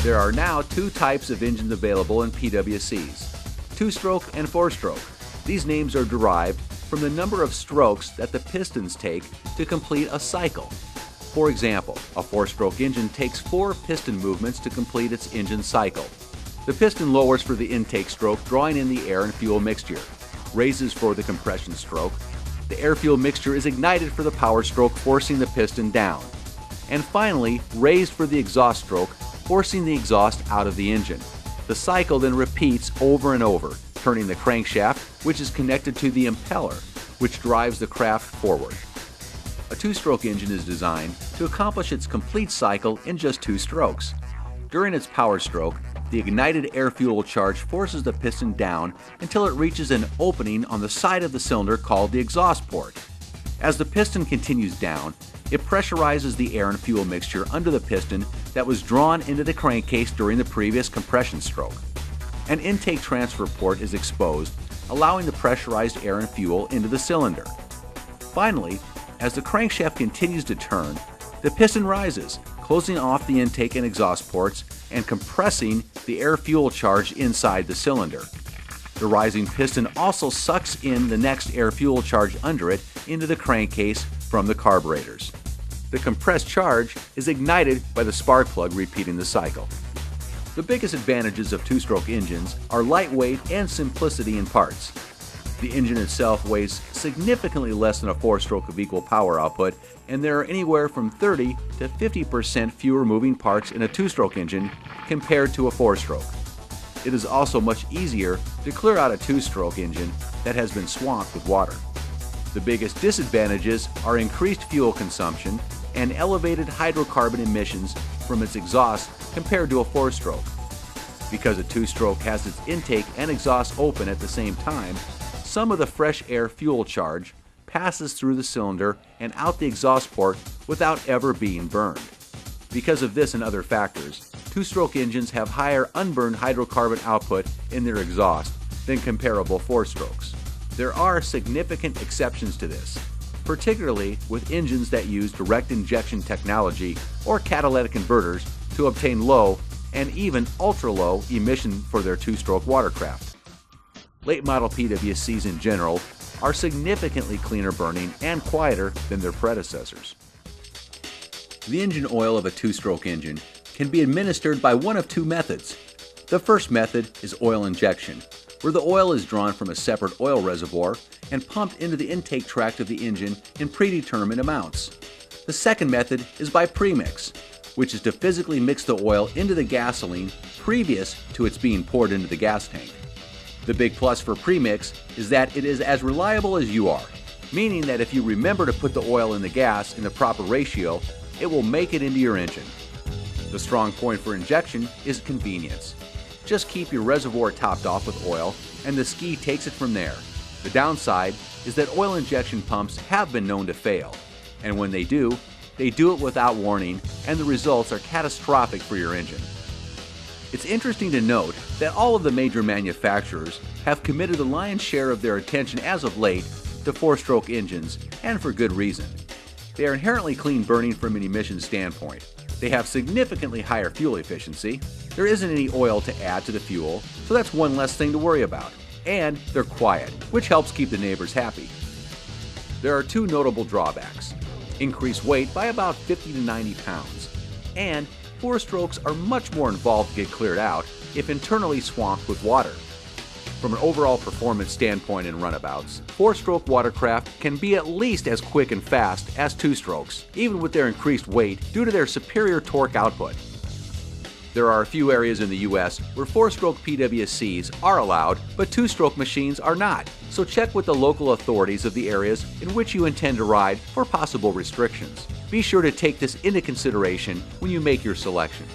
There are now two types of engines available in PWCs, two-stroke and four-stroke. These names are derived from the number of strokes that the pistons take to complete a cycle. For example, a four-stroke engine takes 4 piston movements to complete its engine cycle. The piston lowers for the intake stroke, drawing in the air and fuel mixture, raises for the compression stroke. The air-fuel mixture is ignited for the power stroke, forcing the piston down. And finally, raised for the exhaust stroke, forcing the exhaust out of the engine. The cycle then repeats over and over, turning the crankshaft, which is connected to the impeller, which drives the craft forward. A two-stroke engine is designed to accomplish its complete cycle in just 2 strokes. During its power stroke, the ignited air-fuel charge forces the piston down until it reaches an opening on the side of the cylinder called the exhaust port. As the piston continues down, it pressurizes the air and fuel mixture under the piston that was drawn into the crankcase during the previous compression stroke. An intake transfer port is exposed, allowing the pressurized air and fuel into the cylinder. Finally, as the crankshaft continues to turn, the piston rises, closing off the intake and exhaust ports and compressing the air-fuel charge inside the cylinder. The rising piston also sucks in the next air-fuel charge under it into the crankcase from the carburetors. The compressed charge is ignited by the spark plug, repeating the cycle. The biggest advantages of two-stroke engines are lightweight and simplicity in parts. The engine itself weighs significantly less than a four-stroke of equal power output, and there are anywhere from 30 to 50% fewer moving parts in a two-stroke engine compared to a four-stroke. It is also much easier to clear out a two-stroke engine that has been swamped with water. The biggest disadvantages are increased fuel consumption and elevated hydrocarbon emissions from its exhaust compared to a four-stroke. Because a two-stroke has its intake and exhaust open at the same time, some of the fresh air fuel charge passes through the cylinder and out the exhaust port without ever being burned. Because of this and other factors, two-stroke engines have higher unburned hydrocarbon output in their exhaust than comparable four-strokes. There are significant exceptions to this, particularly with engines that use direct injection technology or catalytic converters to obtain low and even ultra-low emission for their two-stroke watercraft. Late model PWCs in general are significantly cleaner burning and quieter than their predecessors. The engine oil of a two-stroke engine can be administered by one of 2 methods. The first method is oil injection, where the oil is drawn from a separate oil reservoir and pumped into the intake tract of the engine in predetermined amounts. The second method is by premix, which is to physically mix the oil into the gasoline previous to its being poured into the gas tank. The big plus for premix is that it is as reliable as you are, meaning that if you remember to put the oil in the gas in the proper ratio, it will make it into your engine. The strong point for injection is convenience. Just keep your reservoir topped off with oil and the ski takes it from there. The downside is that oil injection pumps have been known to fail, and when they do it without warning, and the results are catastrophic for your engine. It's interesting to note that all of the major manufacturers have committed the lion's share of their attention as of late to four-stroke engines, and for good reason. They are inherently clean burning from an emissions standpoint. They have significantly higher fuel efficiency. There isn't any oil to add to the fuel, so that's one less thing to worry about. And they're quiet, which helps keep the neighbors happy. There are 2 notable drawbacks: increased weight by about 50 to 90 pounds, and four-strokes are much more involved to get cleared out if internally swamped with water. From an overall performance standpoint in runabouts, four-stroke watercraft can be at least as quick and fast as two-strokes, even with their increased weight due to their superior torque output. There are a few areas in the US where four-stroke PWCs are allowed, but two-stroke machines are not, so check with the local authorities of the areas in which you intend to ride for possible restrictions. Be sure to take this into consideration when you make your selection.